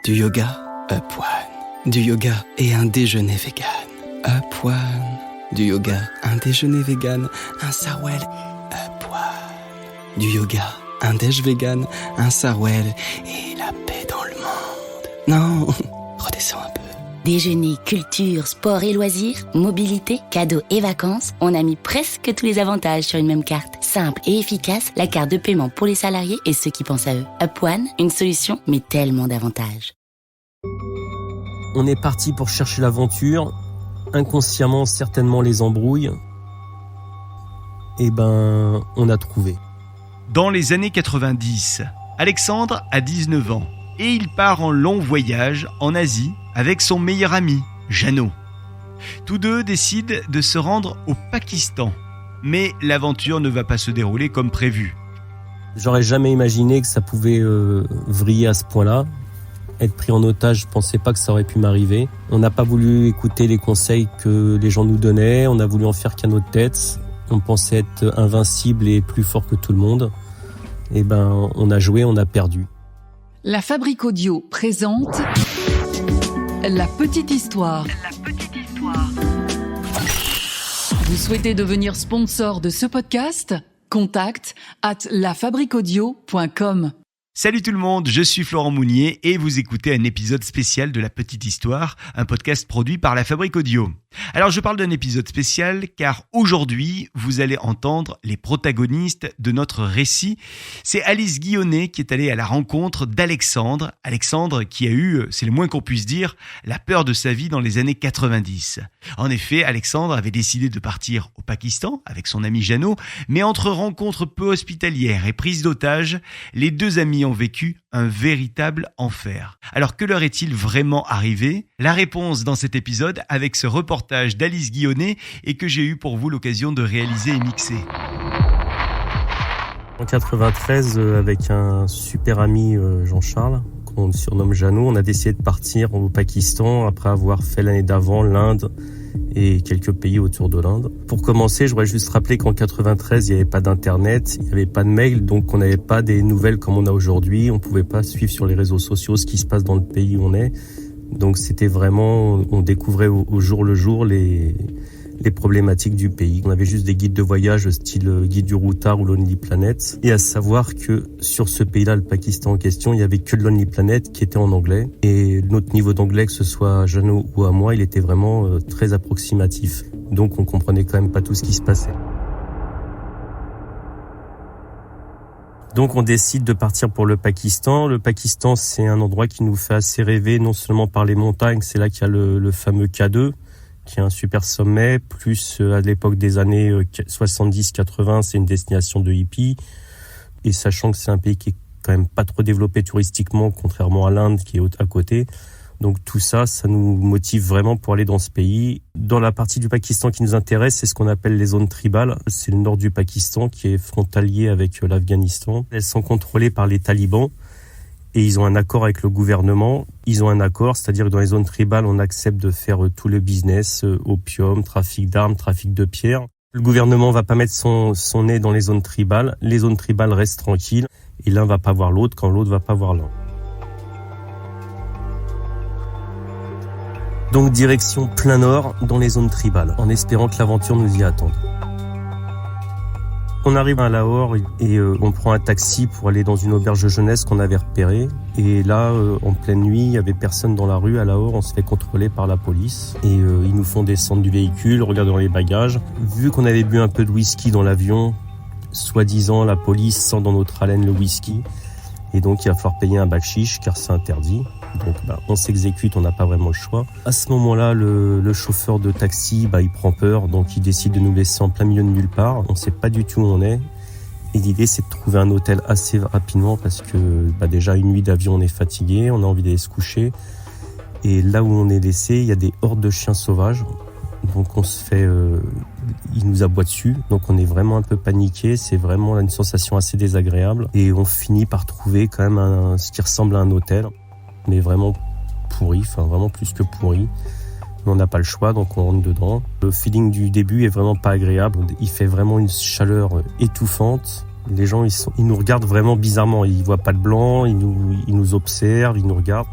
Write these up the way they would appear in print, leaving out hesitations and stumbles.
Du yoga, Up One. Du yoga et un déjeuner vegan, Up One. Du yoga, un déjeuner vegan, un Sarwell, Up One. Du yoga, un déj vegan, un Sarwell et la paix dans le monde. Non, redescends un peu. Déjeuner, culture, sport et loisirs, mobilité, cadeaux et vacances, on a mis presque tous les avantages sur une même carte. Simple et efficace, la carte de paiement pour les salariés et ceux qui pensent à eux. Up One, une solution, mais tellement d'avantages. On est parti pour chercher l'aventure, inconsciemment certainement les embrouilles. On a trouvé. Dans les années 90, Alexandre a 19 ans et il part en long voyage en Asie avec son meilleur ami, Jeannot. Tous deux décident de se rendre au Pakistan, mais l'aventure ne va pas se dérouler comme prévu. J'aurais jamais imaginé que ça pouvait vriller à ce point-là. Être pris en otage, je pensais pas que ça aurait pu m'arriver. On n'a pas voulu écouter les conseils que les gens nous donnaient, on a voulu en faire qu'à notre tête. On pensait être invincible et plus fort que tout le monde. On a joué, on a perdu. La Fabrique Audio présente La Petite Histoire. Vous souhaitez devenir sponsor de ce podcast ? Contact @lafabriqueaudio.com. Salut tout le monde, je suis Florent Mounier et vous écoutez un épisode spécial de La Petite Histoire, un podcast produit par La Fabrique Audio. Alors je parle d'un épisode spécial car aujourd'hui vous allez entendre les protagonistes de notre récit. C'est Alice Guillonnet qui est allée à la rencontre d'Alexandre. Alexandre qui a eu, c'est le moins qu'on puisse dire, la peur de sa vie dans les années 90. En effet, Alexandre avait décidé de partir au Pakistan avec son ami Jeannot, mais entre rencontres peu hospitalières et prises d'otages, les deux amis ont vécu un véritable enfer. Alors que leur est-il vraiment arrivé ? La réponse dans cet épisode avec ce reportage d'Alice Guillonnet et que j'ai eu pour vous l'occasion de réaliser et mixer. En 93, avec un super ami Jean-Charles, qu'on surnomme Jeannot, on a décidé de partir au Pakistan après avoir fait l'année d'avant l'Inde et quelques pays autour de l'Inde. Pour commencer, je voudrais juste rappeler qu'en 93, il n'y avait pas d'internet, il n'y avait pas de mail, donc on n'avait pas des nouvelles comme on a aujourd'hui. On ne pouvait pas suivre sur les réseaux sociaux ce qui se passe dans le pays où on est. Donc c'était vraiment, on découvrait au jour le jour les problématiques du pays. On avait juste des guides de voyage style guide du routard ou Lonely Planet. Et à savoir que sur ce pays-là, le Pakistan en question, il y avait que le Lonely Planet qui était en anglais. Et notre niveau d'anglais, que ce soit à Jeannot ou à moi, il était vraiment très approximatif. Donc on comprenait quand même pas tout ce qui se passait. Donc on décide de partir pour le Pakistan. Le Pakistan, c'est un endroit qui nous fait assez rêver, non seulement par les montagnes, c'est là qu'il y a le fameux K2, qui est un super sommet, plus à l'époque des années 70-80, c'est une destination de hippies. Et sachant que c'est un pays qui est quand même pas trop développé touristiquement, contrairement à l'Inde qui est à côté. Donc tout ça, ça nous motive vraiment pour aller dans ce pays. Dans la partie du Pakistan qui nous intéresse, c'est ce qu'on appelle les zones tribales. C'est le nord du Pakistan qui est frontalier avec l'Afghanistan. Elles sont contrôlées par les talibans. Et ils ont un accord avec le gouvernement. Ils ont un accord, c'est-à-dire que dans les zones tribales, on accepte de faire tout le business, opium, trafic d'armes, trafic de pierres. Le gouvernement va pas mettre son nez dans les zones tribales. Les zones tribales restent tranquilles. Et l'un va pas voir l'autre quand l'autre va pas voir l'un. Donc direction plein nord dans les zones tribales, en espérant que l'aventure nous y attende. On arrive à Lahore et on prend un taxi pour aller dans une auberge de jeunesse qu'on avait repérée. Et là, en pleine nuit, il y avait personne dans la rue à Lahore. On se fait contrôler par la police. Et ils nous font descendre du véhicule, regarder dans les bagages. Vu qu'on avait bu un peu de whisky dans l'avion, soi-disant, la police sent dans notre haleine le whisky. Et donc, il va falloir payer un bakshish car c'est interdit. Donc, on s'exécute, on n'a pas vraiment le choix. À ce moment-là, le chauffeur de taxi, il prend peur. Donc, il décide de nous laisser en plein milieu de nulle part. On ne sait pas du tout où on est. Et l'idée, c'est de trouver un hôtel assez rapidement parce que déjà, une nuit d'avion, on est fatigué. On a envie d'aller se coucher. Et là où on est laissé, il y a des hordes de chiens sauvages. Donc, on se fait... il nous aboie dessus. Donc, on est vraiment un peu paniqué. C'est vraiment une sensation assez désagréable. Et on finit par trouver quand même ce qui ressemble à un hôtel. Mais vraiment pourri, vraiment plus que pourri. Mais on n'a pas le choix, donc on rentre dedans. Le feeling du début est vraiment pas agréable. Il fait vraiment une chaleur étouffante. Les gens, ils nous regardent vraiment bizarrement. Ils voient pas de blanc, ils nous observent, ils nous regardent.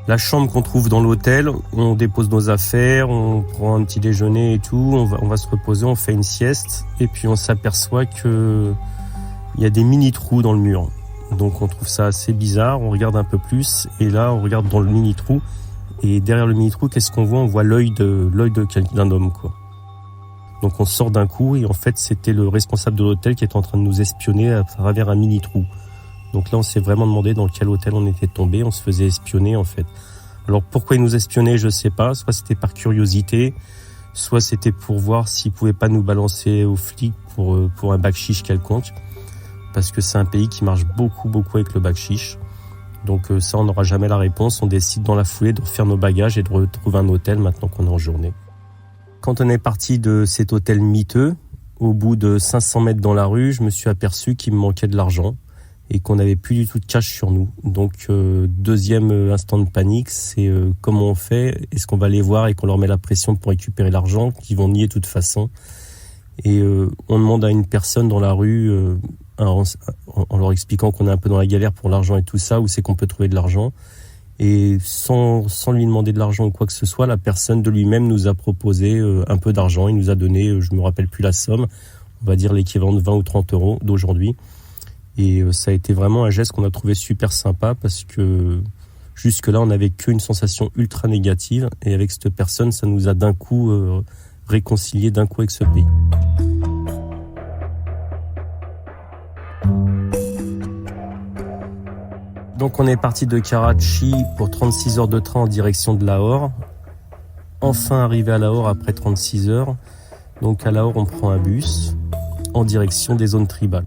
La chambre qu'on trouve dans l'hôtel, on dépose nos affaires, on prend un petit déjeuner et tout, on va se reposer, on fait une sieste et puis on s'aperçoit que il y a des mini trous dans le mur. Donc on trouve ça assez bizarre, on regarde un peu plus et là on regarde dans le mini trou et derrière le mini trou, qu'est-ce qu'on voit ? On voit l'œil d'un homme, quoi. Donc on sort d'un coup et en fait c'était le responsable de l'hôtel qui était en train de nous espionner à travers un mini trou. Donc là, on s'est vraiment demandé dans quel hôtel on était tombé. On se faisait espionner, en fait. Alors, pourquoi ils nous espionnaient, je sais pas. Soit c'était par curiosité, soit c'était pour voir s'ils pouvaient pas nous balancer aux flics pour un bakchich quelconque. Parce que c'est un pays qui marche beaucoup avec le bakchich. Donc ça, on n'aura jamais la réponse. On décide dans la foulée de refaire nos bagages et de retrouver un hôtel maintenant qu'on est en journée. Quand on est parti de cet hôtel miteux, au bout de 500 mètres dans la rue, je me suis aperçu qu'il me manquait de l'argent et qu'on n'avait plus du tout de cash sur nous. Donc, deuxième instant de panique, c'est comment on fait ? Est-ce qu'on va les voir et qu'on leur met la pression pour récupérer l'argent, qu'ils vont nier de toute façon ? Et on demande à une personne dans la rue, en leur expliquant qu'on est un peu dans la galère pour l'argent et tout ça, où c'est qu'on peut trouver de l'argent. Et sans lui demander de l'argent ou quoi que ce soit, la personne de lui-même nous a proposé un peu d'argent. Il nous a donné, je me rappelle plus la somme, on va dire l'équivalent de 20 ou 30 euros d'aujourd'hui. Et ça a été vraiment un geste qu'on a trouvé super sympa parce que jusque-là, on n'avait qu'une sensation ultra négative. Et avec cette personne, ça nous a d'un coup réconcilié d'un coup avec ce pays. Donc on est parti de Karachi pour 36 heures de train en direction de Lahore. Enfin arrivé à Lahore après 36 heures. Donc à Lahore, on prend un bus en direction des zones tribales.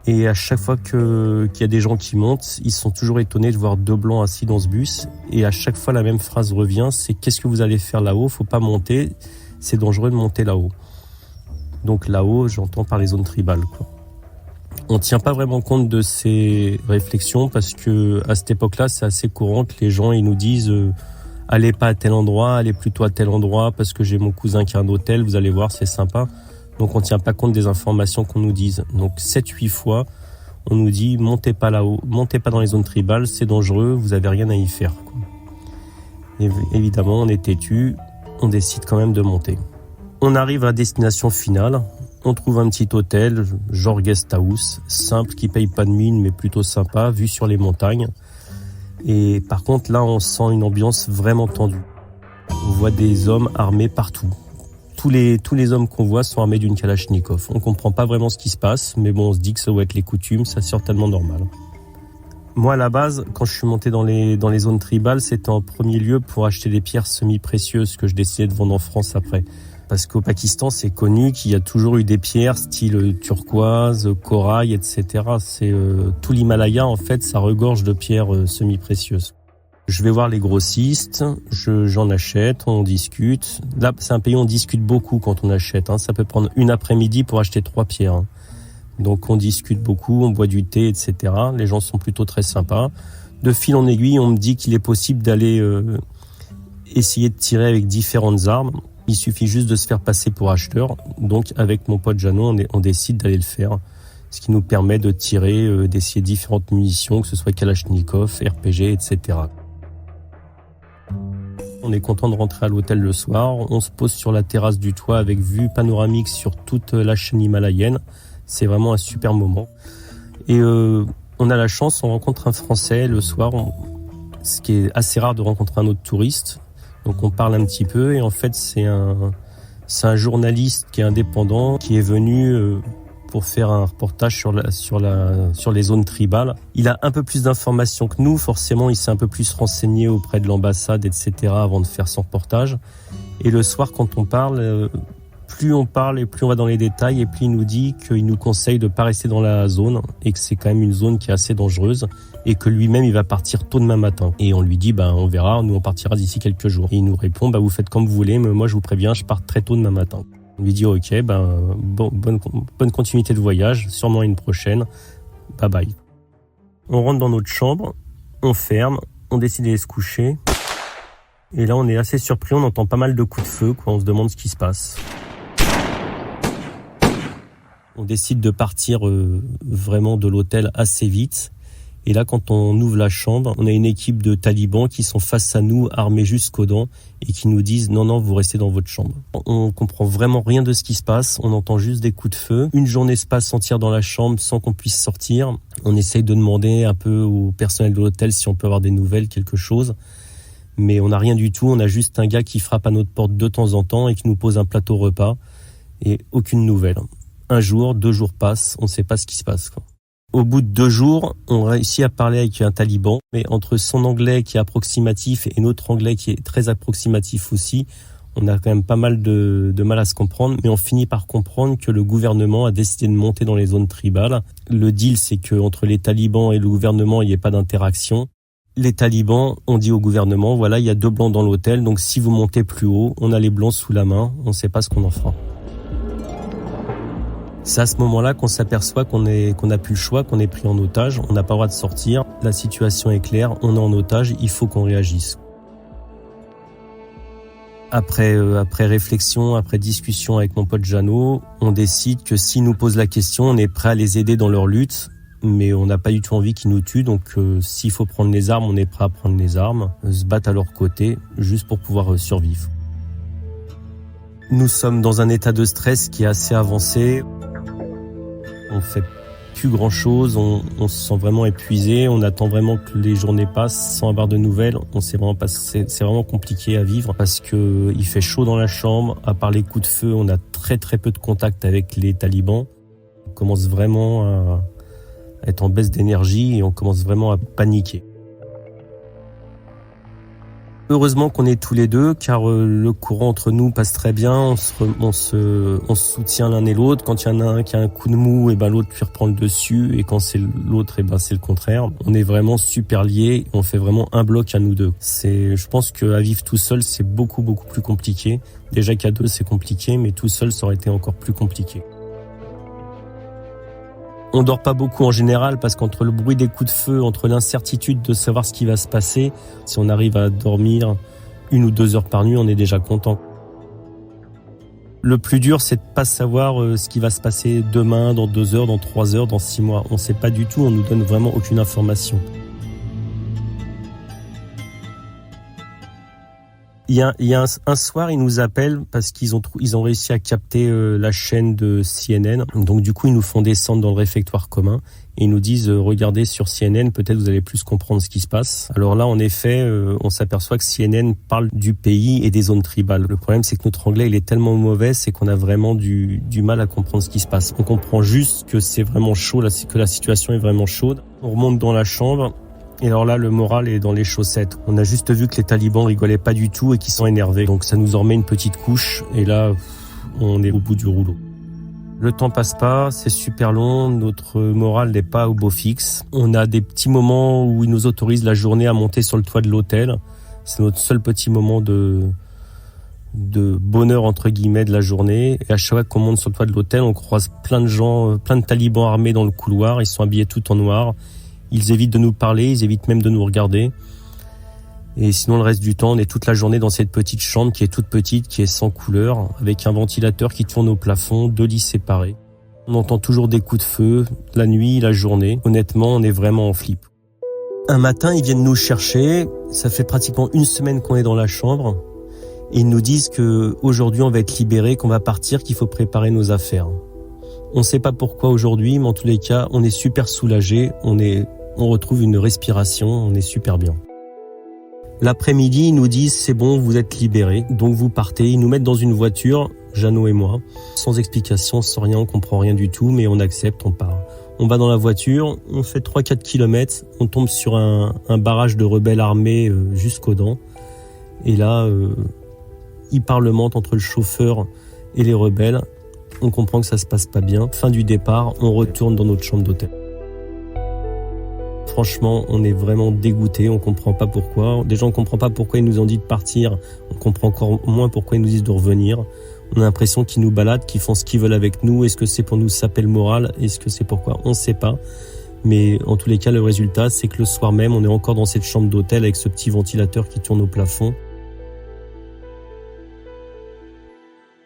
Et à chaque fois qu'il y a des gens qui montent, ils sont toujours étonnés de voir deux blancs assis dans ce bus. Et à chaque fois, la même phrase revient, c'est « Qu'est-ce que vous allez faire là-haut ? Faut pas monter, c'est dangereux de monter là-haut. » Donc là-haut, j'entends par les zones tribales, quoi. On tient pas vraiment compte de ces réflexions parce que à cette époque-là, c'est assez courant que les gens ils nous disent allez pas à tel endroit, allez plutôt à tel endroit parce que j'ai mon cousin qui a un hôtel, vous allez voir, c'est sympa. Donc on tient pas compte des informations qu'on nous dise. Donc 7-8 fois, on nous dit montez pas là-haut, montez pas dans les zones tribales, c'est dangereux, vous avez rien à y faire, quoi. Et évidemment, on est têtu, on décide quand même de monter. On arrive à destination finale. On trouve un petit hôtel, genre guest house, simple, qui paye pas de mine, mais plutôt sympa, vue sur les montagnes. Et par contre, là, on sent une ambiance vraiment tendue. On voit des hommes armés partout. Tous les hommes qu'on voit sont armés d'une Kalachnikov. On comprend pas vraiment ce qui se passe, mais bon, on se dit que ça doit être les coutumes, c'est certainement normal. Moi, à la base, quand je suis monté dans les zones tribales, c'était en premier lieu pour acheter des pierres semi-précieuses que je décidais de vendre en France après. Parce qu'au Pakistan, c'est connu qu'il y a toujours eu des pierres style turquoise, corail, etc. C'est tout l'Himalaya, en fait, ça regorge de pierres semi-précieuses. Je vais voir les grossistes, j'en achète, on discute. Là, c'est un pays où on discute beaucoup quand on achète. Ça peut prendre une après-midi pour acheter 3 pierres. Donc on discute beaucoup, on boit du thé, etc. Les gens sont plutôt très sympas. De fil en aiguille, on me dit qu'il est possible d'aller essayer de tirer avec différentes armes. Il suffit juste de se faire passer pour acheteur. Donc, avec mon pote Jeannot, on décide d'aller le faire. Ce qui nous permet de tirer, d'essayer différentes munitions, que ce soit Kalachnikov, RPG, etc. On est content de rentrer à l'hôtel le soir. On se pose sur la terrasse du toit avec vue panoramique sur toute la chaîne himalayenne. C'est vraiment un super moment. Et on a la chance, on rencontre un Français le soir. Ce qui est assez rare de rencontrer un autre touriste. Donc on parle un petit peu et en fait c'est un journaliste qui est indépendant qui est venu pour faire un reportage sur les zones tribales. Il a un peu plus d'informations que nous, forcément il s'est un peu plus renseigné auprès de l'ambassade, etc. avant de faire son reportage. Et le soir quand on parle, plus on parle et plus on va dans les détails et plus il nous dit qu'il nous conseille de pas rester dans la zone et que c'est quand même une zone qui est assez dangereuse. Et que lui-même, il va partir tôt demain matin. Et on lui dit, on verra, nous on partira d'ici quelques jours. Et il nous répond, vous faites comme vous voulez, mais moi je vous préviens, je pars très tôt demain matin. On lui dit, ok, bonne continuité de voyage, sûrement une prochaine, bye bye. On rentre dans notre chambre, on ferme, on décide d'aller se coucher. Et là, on est assez surpris, on entend pas mal de coups de feu, on se demande ce qui se passe. On décide de partir vraiment de l'hôtel assez vite. Et là, quand on ouvre la chambre, on a une équipe de talibans qui sont face à nous, armés jusqu'aux dents, et qui nous disent « Non, vous restez dans votre chambre ». On comprend vraiment rien de ce qui se passe, on entend juste des coups de feu. Une journée se passe entière dans la chambre sans qu'on puisse sortir. On essaye de demander un peu au personnel de l'hôtel si on peut avoir des nouvelles, quelque chose. Mais on n'a rien du tout, on a juste un gars qui frappe à notre porte de temps en temps et qui nous pose un plateau repas, et aucune nouvelle. Un jour, 2 jours passent, on ne sait pas ce qui se passe, quoi. Au bout de 2 jours, on réussit à parler avec un taliban, mais entre son anglais qui est approximatif et notre anglais qui est très approximatif aussi, on a quand même pas mal de mal à se comprendre, mais on finit par comprendre que le gouvernement a décidé de monter dans les zones tribales. Le deal, c'est que entre les talibans et le gouvernement, il n'y ait pas d'interaction. Les talibans ont dit au gouvernement, voilà, il y a 2 blancs dans l'hôtel, donc si vous montez plus haut, on a les blancs sous la main, on ne sait pas ce qu'on en fera. C'est à ce moment-là qu'on s'aperçoit qu'on n'a plus le choix, qu'on est pris en otage, on n'a pas le droit de sortir, la situation est claire, on est en otage, il faut qu'on réagisse. Après réflexion, après discussion avec mon pote Jeannot, on décide que s'ils nous posent la question, on est prêt à les aider dans leur lutte, mais on n'a pas du tout envie qu'ils nous tuent, donc s'il faut prendre les armes, on est prêt à prendre les armes, se battre à leur côté, juste pour pouvoir survivre. Nous sommes dans un état de stress qui est assez avancé. On fait plus grand chose, on se sent vraiment épuisé, on attend vraiment que les journées passent sans avoir de nouvelles. C'est vraiment compliqué à vivre parce que il fait chaud dans la chambre. À part les coups de feu, on a très très peu de contact avec les talibans. On commence vraiment à être en baisse d'énergie et on commence vraiment à paniquer. Heureusement qu'on est tous les deux, car le courant entre nous passe très bien, on se soutient l'un et l'autre. Quand il y en a un qui a un coup de mou, et l'autre lui reprend le dessus, et quand c'est l'autre, c'est le contraire. On est vraiment super liés, on fait vraiment un bloc à nous deux. Je pense qu'à vivre tout seul, c'est beaucoup plus compliqué. Déjà qu'à 2, c'est compliqué, mais tout seul, ça aurait été encore plus compliqué. On dort pas beaucoup en général parce qu'entre le bruit des coups de feu, entre l'incertitude de savoir ce qui va se passer, si on arrive à dormir 1 ou 2 heures par nuit, on est déjà content. Le plus dur, c'est de pas savoir ce qui va se passer demain, dans 2 heures, dans 3 heures, dans 6 mois. On sait pas du tout, on nous donne vraiment aucune information. Il y a un soir, ils nous appellent parce qu'ils ont réussi à capter la chaîne de CNN. Donc du coup, ils nous font descendre dans le réfectoire commun et ils nous disent regardez sur CNN, peut-être vous allez plus comprendre ce qui se passe. Alors là, en effet, on s'aperçoit que CNN parle du pays et des zones tribales. Le problème, c'est que notre anglais, il est tellement mauvais, c'est qu'on a vraiment du mal à comprendre ce qui se passe. On comprend juste que c'est vraiment chaud, que la situation est vraiment chaude. On remonte dans la chambre. Et alors là, le moral est dans les chaussettes. On a juste vu que les talibans rigolaient pas du tout et qu'ils sont énervés. Donc ça nous en remet une petite couche et là, on est au bout du rouleau. Le temps passe pas, c'est super long, notre moral n'est pas au beau fixe. On a des petits moments où ils nous autorisent la journée à monter sur le toit de l'hôtel. C'est notre seul petit moment de bonheur entre guillemets de la journée. Et à chaque fois qu'on monte sur le toit de l'hôtel, on croise plein de gens, plein de talibans armés dans le couloir. Ils sont habillés tout en noir. Ils évitent de nous parler, ils évitent même de nous regarder. Et sinon, le reste du temps, on est toute la journée dans cette petite chambre qui est toute petite, qui est sans couleur, avec un ventilateur qui tourne au plafond, 2 lits séparés. On entend toujours des coups de feu, la nuit, la journée. Honnêtement, on est vraiment en flip. Un matin, ils viennent nous chercher. Ça fait pratiquement 1 semaine qu'on est dans la chambre. Et ils nous disent qu'aujourd'hui, on va être libérés, qu'on va partir, qu'il faut préparer nos affaires. On ne sait pas pourquoi aujourd'hui, mais en tous les cas, on est super soulagés. On retrouve une respiration, on est super bien. L'après-midi, ils nous disent c'est bon, vous êtes libérés, donc vous partez. Ils nous mettent dans une voiture, Jeannot et moi, sans explication, sans rien, on comprend rien du tout, mais on accepte, on part. On va dans la voiture, on fait 3-4 kilomètres, on tombe sur un barrage de rebelles armés jusqu'aux dents. Et là, ils parlementent entre le chauffeur et les rebelles. On comprend que ça se passe pas bien. Fin du départ, on retourne dans notre chambre d'hôtel. Franchement, on est vraiment dégoûtés, on comprend pas pourquoi. Déjà, on comprend pas pourquoi ils nous ont dit de partir. On comprend encore moins pourquoi ils nous disent de revenir. On a l'impression qu'ils nous baladent, qu'ils font ce qu'ils veulent avec nous. Est-ce que c'est pour nous saper le moral? Est-ce que c'est pourquoi? On sait pas. Mais en tous les cas, le résultat, c'est que le soir même, on est encore dans cette chambre d'hôtel avec ce petit ventilateur qui tourne au plafond.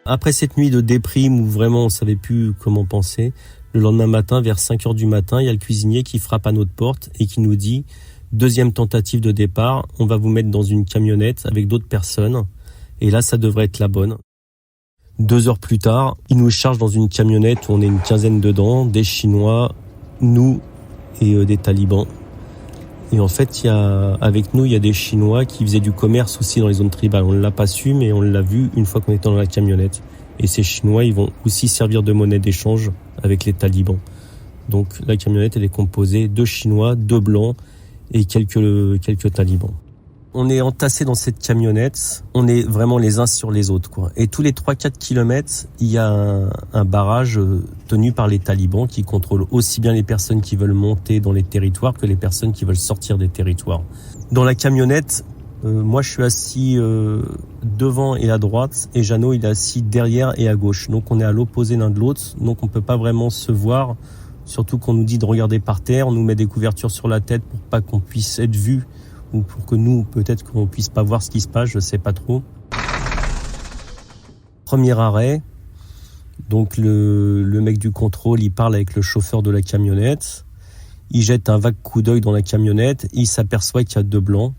Après cette nuit de déprime où vraiment on savait plus comment penser, Le lendemain matin, vers 5h du matin, il y a le cuisinier qui frappe à notre porte et qui nous dit « Deuxième tentative de départ, on va vous mettre dans une camionnette avec d'autres personnes. Et là, ça devrait être la bonne. » 2 heures plus tard, il nous charge dans une camionnette où on est une quinzaine dedans, des Chinois, nous et des talibans. Et en fait, avec nous, il y a des Chinois qui faisaient du commerce aussi dans les zones tribales. On ne l'a pas su, mais on l'a vu une fois qu'on était dans la camionnette. Et ces Chinois, ils vont aussi servir de monnaie d'échange avec les talibans. Donc la camionnette, elle est composée de Chinois, de Blancs et quelques talibans. On est entassés dans cette camionnette, on est vraiment les uns sur les autres, quoi. Et tous les 3-4 kilomètres, il y a un barrage tenu par les talibans qui contrôlent aussi bien les personnes qui veulent monter dans les territoires que les personnes qui veulent sortir des territoires. Dans la camionnette, moi je suis assis devant et à droite et Jeannot il est assis derrière et à gauche. Donc on est à l'opposé l'un de l'autre, donc on peut pas vraiment se voir, surtout qu'on nous dit de regarder par terre, on nous met des couvertures sur la tête pour pas qu'on puisse être vu ou pour que nous, peut-être qu'on puisse pas voir ce qui se passe, je sais pas trop. Premier arrêt, donc le mec du contrôle, il parle avec le chauffeur de la camionnette, il jette un vague coup d'œil dans la camionnette, il s'aperçoit qu'il y a 2 blancs,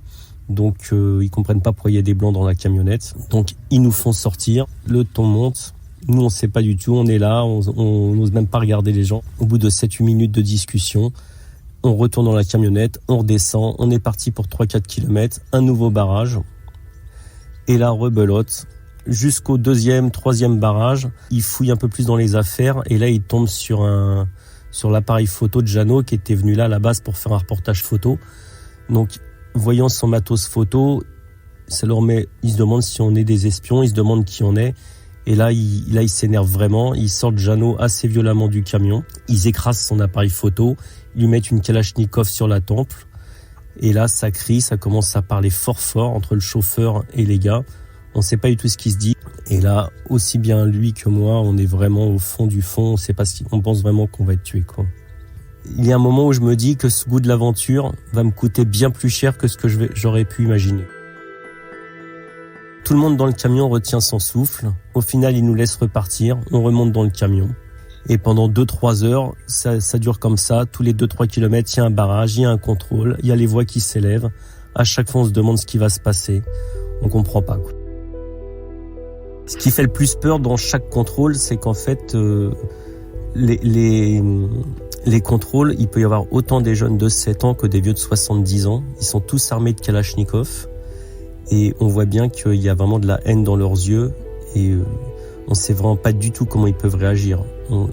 donc ils comprennent pas pourquoi il y a des blancs dans la camionnette, donc ils nous font sortir, le ton monte, nous on sait pas du tout, on est là, on n'ose même pas regarder les gens. Au bout de 7-8 minutes de discussion, on retourne dans la camionnette, on redescend, on est parti pour 3-4 km, un nouveau barrage. Et là, rebelote, jusqu'au 2e, 3e barrage, il fouille un peu plus dans les affaires et là, il tombe sur l'appareil photo de Jeannot qui était venu là à la base pour faire un reportage photo. Donc, voyant son matos photo, ça leur met, ils se demandent si on est des espions, ils se demandent qui on est. Et là, il s'énerve vraiment, ils sortent Jeannot assez violemment du camion, ils écrasent son appareil photo, ils lui mettent une Kalachnikov sur la tempe. Et là, ça crie, ça commence à parler fort fort entre le chauffeur et les gars. On sait pas du tout ce qui se dit. Et là, aussi bien lui que moi, on est vraiment au fond du fond, on pense vraiment qu'on va être tué, quoi. Il y a un moment où je me dis que ce goût de l'aventure va me coûter bien plus cher que ce que j'aurais pu imaginer. Tout le monde dans le camion retient son souffle. Au final, il nous laisse repartir. On remonte dans le camion. Et pendant 2-3 heures, ça dure comme ça. Tous les 2-3 kilomètres, il y a un barrage, il y a un contrôle, il y a les voix qui s'élèvent. À chaque fois, on se demande ce qui va se passer. On comprend pas, quoi. Ce qui fait le plus peur dans chaque contrôle, c'est qu'en fait, les contrôles, il peut y avoir autant des jeunes de 7 ans que des vieux de 70 ans. Ils sont tous armés de Kalachnikov. Et on voit bien qu'il y a vraiment de la haine dans leurs yeux et on sait vraiment pas du tout comment ils peuvent réagir.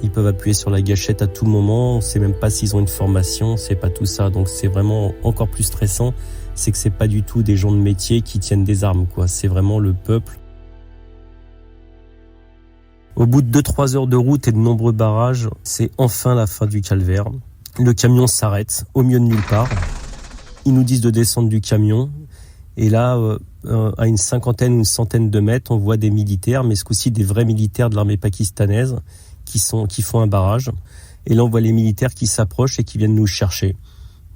Ils peuvent appuyer sur la gâchette à tout moment, on sait même pas s'ils ont une formation, c'est pas tout ça. Donc c'est vraiment encore plus stressant, c'est que c'est pas du tout des gens de métier qui tiennent des armes, quoi. C'est vraiment le peuple. Au bout de 2-3 heures de route et de nombreux barrages, c'est enfin la fin du calvaire. Le camion s'arrête au milieu de nulle part. Ils nous disent de descendre du camion. Et là, à une 50aine ou une 100aine de mètres, on voit des militaires, mais ce coup-ci des vrais militaires de l'armée pakistanaise qui font un barrage. Et là, on voit les militaires qui s'approchent et qui viennent nous chercher.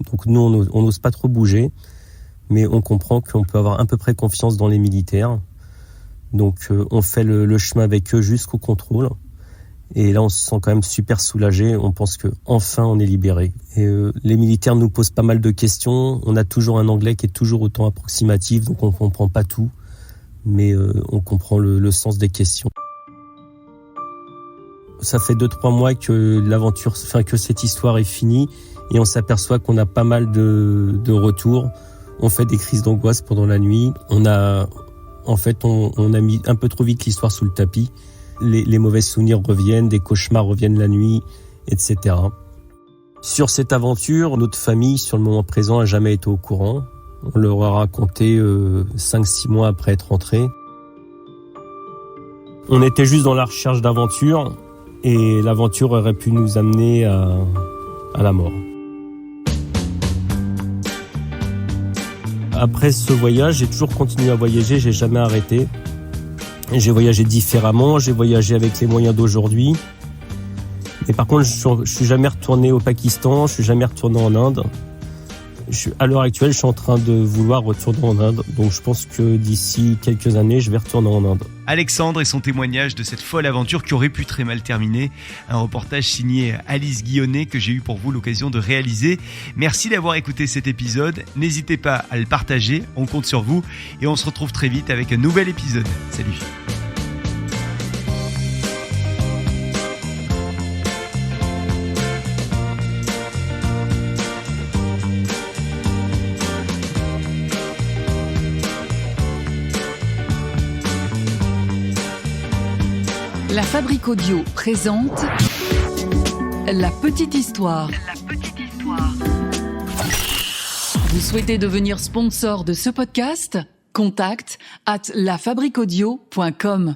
Donc nous, on n'ose pas trop bouger, mais on comprend qu'on peut avoir à peu près confiance dans les militaires. Donc on fait le chemin avec eux jusqu'au contrôle. Et là, on se sent quand même super soulagé. On pense que enfin on est libéré. Et les militaires nous posent pas mal de questions. On a toujours un anglais qui est toujours autant approximatif, donc on comprend pas tout, mais on comprend le sens des questions. Ça fait 2-3 mois que que cette histoire est finie, et on s'aperçoit qu'on a pas mal de retours. On fait des crises d'angoisse pendant la nuit. On a mis un peu trop vite l'histoire sous le tapis. Les mauvais souvenirs reviennent, des cauchemars reviennent la nuit, etc. Sur cette aventure, notre famille, sur le moment présent, a jamais été au courant. On leur a raconté 5-6 mois après être rentrés. On était juste dans la recherche d'aventure, et l'aventure aurait pu nous amener à la mort. Après ce voyage, j'ai toujours continué à voyager, j'ai jamais arrêté. J'ai voyagé différemment, j'ai voyagé avec les moyens d'aujourd'hui. Mais par contre, je suis jamais retourné au Pakistan, je suis jamais retourné en Inde. À l'heure actuelle, je suis en train de vouloir retourner en Inde. Donc je pense que d'ici quelques années, je vais retourner en Inde. Alexandre et son témoignage de cette folle aventure qui aurait pu très mal terminer. Un reportage signé Alice Guillonnet que j'ai eu pour vous l'occasion de réaliser. Merci d'avoir écouté cet épisode. N'hésitez pas à le partager, on compte sur vous. Et on se retrouve très vite avec un nouvel épisode. Salut. La Fabrique Audio présente La Petite Histoire. Vous souhaitez devenir sponsor de ce podcast ? Contact @lafabriqueaudio.com